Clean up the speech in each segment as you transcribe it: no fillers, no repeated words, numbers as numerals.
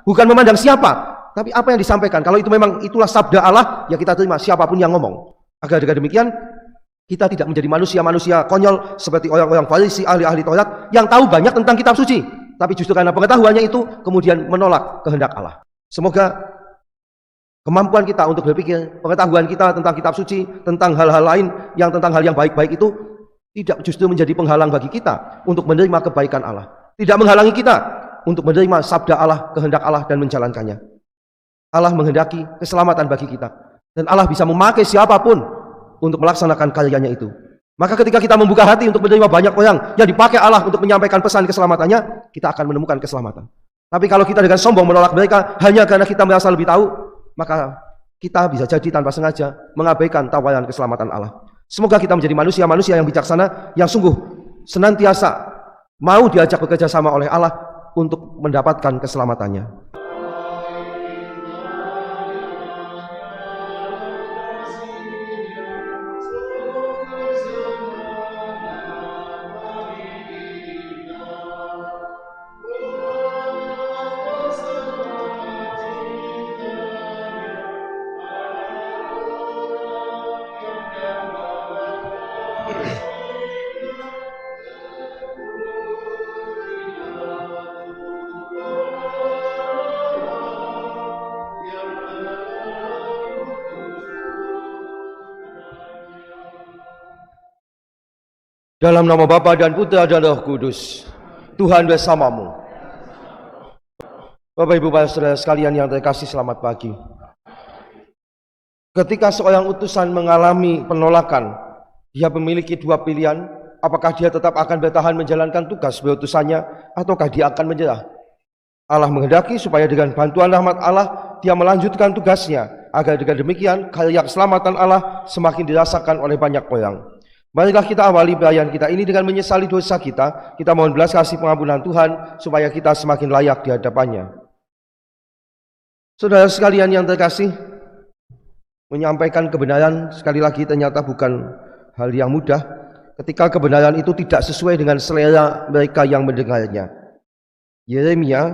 Bukan memandang siapa, tapi apa yang disampaikan. Kalau itu memang itulah sabda Allah, ya kita terima siapapun yang ngomong. Agar dengan demikian kita tidak menjadi manusia-manusia konyol seperti orang-orang Farisi, ahli-ahli Taurat yang tahu banyak tentang kitab suci, tapi justru karena pengetahuannya itu kemudian menolak kehendak Allah. Semoga kemampuan kita untuk berpikir, pengetahuan kita tentang kitab suci, tentang hal-hal lain yang tentang hal yang baik-baik itu tidak justru menjadi penghalang bagi kita untuk menerima kebaikan Allah. Tidak menghalangi kita untuk menerima sabda Allah, kehendak Allah dan menjalankannya. Allah menghendaki keselamatan bagi kita. Dan Allah bisa memakai siapapun untuk melaksanakan karyanya itu. Maka ketika kita membuka hati untuk menerima banyak orang yang dipakai Allah untuk menyampaikan pesan keselamatannya, kita akan menemukan keselamatan. Tapi kalau kita dengan sombong menolak mereka hanya karena kita merasa lebih tahu, maka kita bisa jadi tanpa sengaja mengabaikan tawaran keselamatan Allah. Semoga kita menjadi manusia-manusia yang bijaksana, yang sungguh senantiasa mau diajak bekerja sama oleh Allah untuk mendapatkan keselamatannya. Dalam nama Bapa dan Putra dan Roh Kudus, Tuhan bersamamu. Bapak Ibu para saudara sekalian yang terkasih, selamat pagi. Ketika seorang utusan mengalami penolakan, dia memiliki dua pilihan, apakah dia tetap akan bertahan menjalankan tugas berutusannya, ataukah dia akan menyerah. Allah menghendaki supaya dengan bantuan rahmat Allah, dia melanjutkan tugasnya, agar dengan demikian karya keselamatan Allah semakin dirasakan oleh banyak orang. Marilah kita awali perayaan kita ini dengan menyesali dosa kita. Kita mohon belas kasih pengampunan Tuhan supaya kita semakin layak di hadapannya. Saudara sekalian yang terkasih, menyampaikan kebenaran sekali lagi ternyata bukan hal yang mudah ketika kebenaran itu tidak sesuai dengan selera mereka yang mendengarnya. Yeremia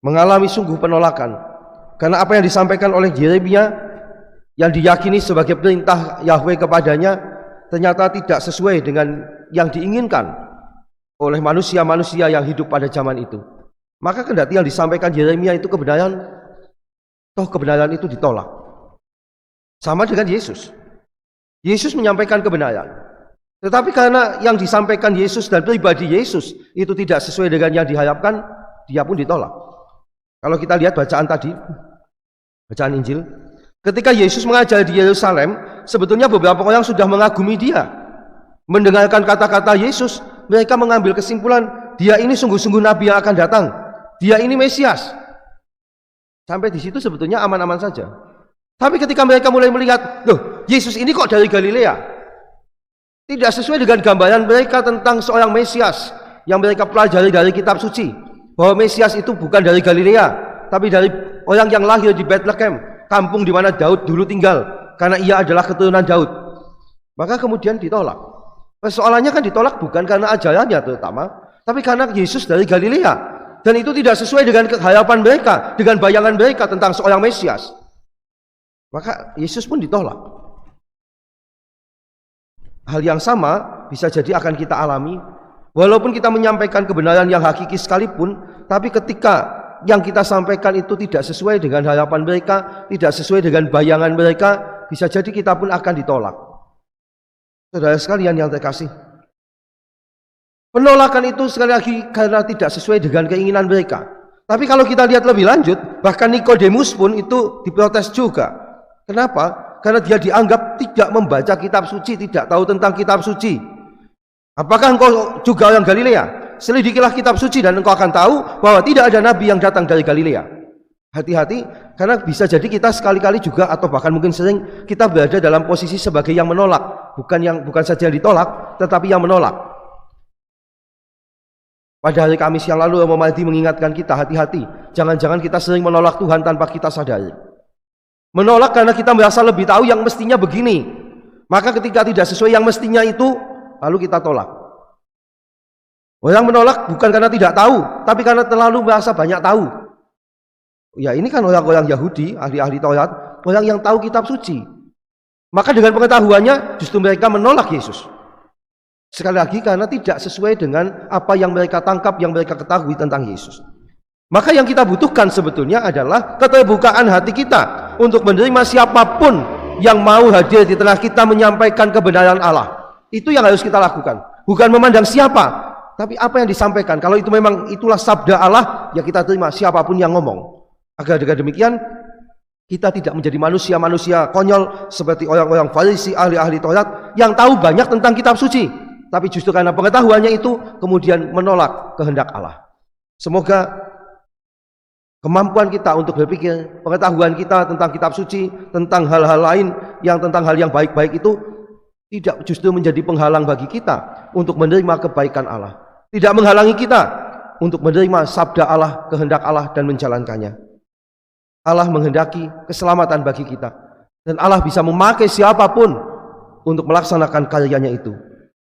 mengalami sungguh penolakan karena apa yang disampaikan oleh Yeremia yang diyakini sebagai perintah Yahweh kepadanya ternyata tidak sesuai dengan yang diinginkan oleh manusia-manusia yang hidup pada zaman itu. Maka kendati yang disampaikan Yeremia itu kebenaran, toh kebenaran itu ditolak. Sama dengan Yesus. Yesus menyampaikan kebenaran. Tetapi karena yang disampaikan Yesus dan pribadi Yesus itu tidak sesuai dengan yang diharapkan, dia pun ditolak. Kalau kita lihat bacaan tadi, bacaan Injil, ketika Yesus mengajar di Yerusalem, sebetulnya beberapa orang sudah mengagumi dia. Mendengarkan kata-kata Yesus, mereka mengambil kesimpulan, dia ini sungguh-sungguh nabi yang akan datang. Dia ini Mesias. Sampai di situ sebetulnya aman-aman saja. Tapi ketika mereka mulai melihat, loh, Yesus ini kok dari Galilea? Tidak sesuai dengan gambaran mereka tentang seorang Mesias yang mereka pelajari dari kitab suci. Bahwa Mesias itu bukan dari Galilea, tapi dari orang yang lahir di Bethlehem, kampung di mana Daud dulu tinggal, karena ia adalah keturunan Daud. Maka kemudian ditolak. Persoalannya kan ditolak bukan karena ajarannya terutama, tapi karena Yesus dari Galilea. Dan itu tidak sesuai dengan harapan mereka, dengan bayangan mereka tentang seorang Mesias. Maka Yesus pun ditolak. Hal yang sama bisa jadi akan kita alami, walaupun kita menyampaikan kebenaran yang hakiki sekalipun, tapi ketika yang kita sampaikan itu tidak sesuai dengan harapan mereka, tidak sesuai dengan bayangan mereka, bisa jadi kita pun akan ditolak. Saudara sekalian yang terkasih, penolakan itu sekali lagi karena tidak sesuai dengan keinginan mereka. Tapi kalau kita lihat lebih lanjut, bahkan Nikodemus pun itu diprotes juga. Kenapa? Karena dia dianggap tidak membaca kitab suci, tidak tahu tentang kitab suci. Apakah engkau juga orang Galilea? Selidikilah kitab suci dan engkau akan tahu bahwa tidak ada nabi yang datang dari Galilea. Hati-hati, karena bisa jadi kita sekali-kali juga atau bahkan mungkin sering kita berada dalam posisi sebagai yang menolak, bukan saja yang ditolak, tetapi yang menolak. Pada hari Kamis yang lalu Om Mardi mengingatkan kita, hati-hati, jangan-jangan kita sering menolak Tuhan tanpa kita sadari. Menolak karena kita merasa lebih tahu yang mestinya begini. Maka ketika tidak sesuai yang mestinya itu, lalu kita tolak. Orang menolak bukan karena tidak tahu, tapi karena terlalu merasa banyak tahu. Ya ini kan orang-orang Yahudi, ahli-ahli Taurat, orang yang tahu kitab suci. Maka dengan pengetahuannya justru mereka menolak Yesus. Sekali lagi karena tidak sesuai dengan apa yang mereka tangkap, yang mereka ketahui tentang Yesus. Maka yang kita butuhkan sebetulnya adalah keterbukaan hati kita untuk menerima siapapun yang mau hadir di tengah kita menyampaikan kebenaran Allah. Itu yang harus kita lakukan. Bukan memandang siapa, tapi apa yang disampaikan. Kalau itu memang itulah sabda Allah, ya kita terima siapapun yang ngomong. Agar dengan demikian kita tidak menjadi manusia-manusia konyol seperti orang-orang Farisi, ahli-ahli Taurat yang tahu banyak tentang kitab suci, tapi justru karena pengetahuannya itu kemudian menolak kehendak Allah. Semoga kemampuan kita untuk berpikir, pengetahuan kita tentang kitab suci, tentang hal-hal lain tentang hal yang baik-baik itu tidak justru menjadi penghalang bagi kita untuk menerima kebaikan Allah. Tidak menghalangi kita untuk menerima sabda Allah, kehendak Allah dan menjalankannya. Allah menghendaki keselamatan bagi kita, dan Allah bisa memakai siapapun untuk melaksanakan karyanya itu.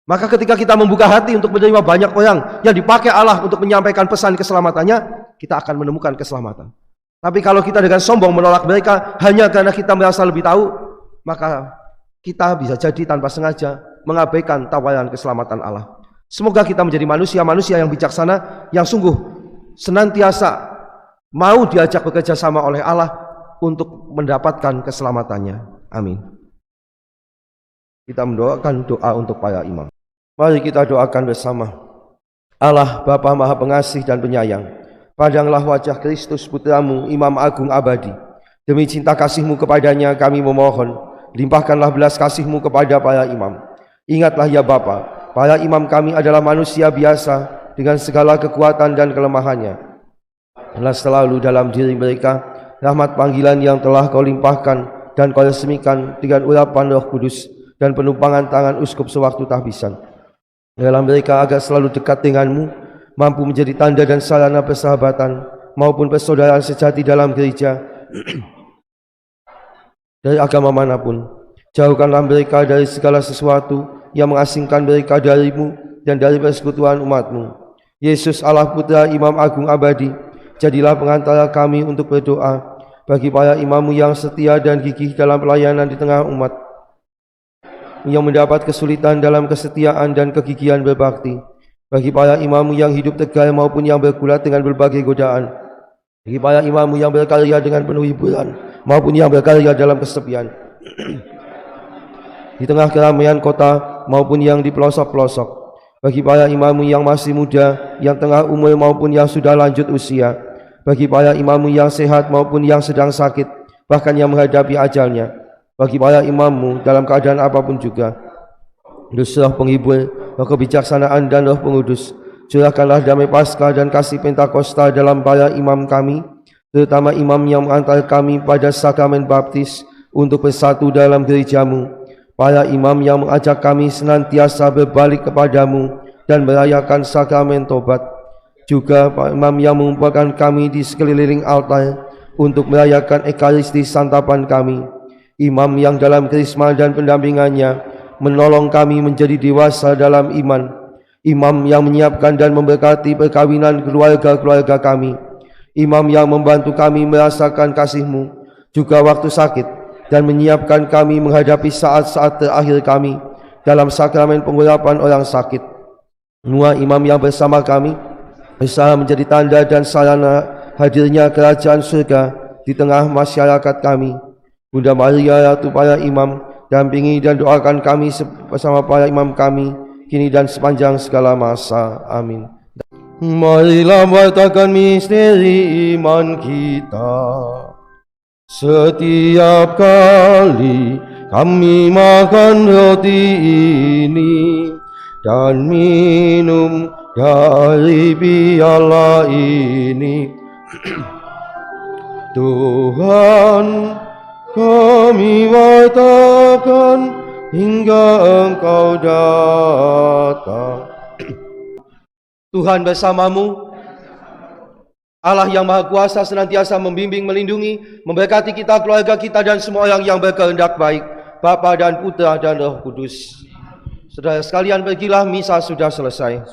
Maka ketika kita membuka hati untuk menerima banyak orang yang dipakai Allah untuk menyampaikan pesan keselamatannya, kita akan menemukan keselamatan. Tapi kalau kita dengan sombong menolak mereka hanya karena kita merasa lebih tahu, maka kita bisa jadi tanpa sengaja mengabaikan tawaran keselamatan Allah. Semoga kita menjadi manusia-manusia yang bijaksana, yang sungguh senantiasa mau diajak bekerja sama oleh Allah untuk mendapatkan keselamatannya. Amin. Kita mendoakan doa untuk para imam. Mari kita doakan bersama. Allah Bapa Maha Pengasih dan Penyayang, pandanglah wajah Kristus Putramu, Imam Agung Abadi. Demi cinta kasih-Mu kepadanya kami memohon, limpahkanlah belas kasih-Mu kepada para imam. Ingatlah ya Bapa, para imam kami adalah manusia biasa dengan segala kekuatan dan kelemahannya. Selalu dalam diri mereka rahmat panggilan yang telah Kau limpahkan dan Kau resmikan dengan urapan Roh Kudus dan penumpangan tangan uskup sewaktu tahbisan. Dalam mereka agar selalu dekat denganmu, mampu menjadi tanda dan sarana persahabatan maupun persaudaraan sejati dalam gereja dari agama manapun. Jauhkanlah mereka dari segala sesuatu yang mengasingkan mereka darimu dan dari persekutuan umatmu. Yesus Allah Putra Imam Agung Abadi, jadilah pengantara kami untuk berdoa bagi para imammu yang setia dan gigih dalam pelayanan di tengah umat, yang mendapat kesulitan dalam kesetiaan dan kegigihan berbakti, bagi para imammu yang hidup tegar maupun yang bergulat dengan berbagai godaan, bagi para imammu yang berkarya dengan penuh hiburan maupun yang berkarya dalam kesepian, di tengah keramaian kota maupun yang di pelosok-pelosok, bagi para imammu yang masih muda, yang tengah umur maupun yang sudah lanjut usia, bagi para imammu yang sehat maupun yang sedang sakit, bahkan yang menghadapi ajalnya, bagi para imammu dalam keadaan apapun juga. Roh penghibur, roh kebijaksanaan dan roh pengudus, curahkanlah damai Paskah dan kasih Pentakosta dalam para imam kami, terutama imam yang mengantar kami pada sakramen baptis untuk bersatu dalam gerejamu, para imam yang mengajak kami senantiasa berbalik kepadamu dan merayakan sakramen tobat, juga para imam yang mengumpulkan kami di sekeliling altar untuk merayakan ekaristi santapan kami, imam yang dalam karisma dan pendampingannya menolong kami menjadi dewasa dalam iman, imam yang menyiapkan dan memberkati perkawinan keluarga-keluarga kami, imam yang membantu kami merasakan kasih-Mu juga waktu sakit dan menyiapkan kami menghadapi saat-saat terakhir kami dalam sakramen pengurapan orang sakit. Semua imam yang bersama kami berusaha menjadi tanda dan sarana hadirnya kerajaan surga di tengah masyarakat kami. Bunda Maria Ratu para imam, dampingi dan doakan kami bersama para imam kami kini dan sepanjang segala masa. Amin. Marilah wartakan misteri iman kita. Setiap kali kami makan roti ini dan minum dari piala ini, Tuhan, kami wartakan hingga Engkau datang. Tuhan bersamamu. Allah yang Maha Kuasa senantiasa membimbing, melindungi, memberkati kita, keluarga kita dan semua orang yang berkehendak baik, Bapa dan Putra dan Roh Kudus. Saudara sekalian, pergilah, misa sudah selesai.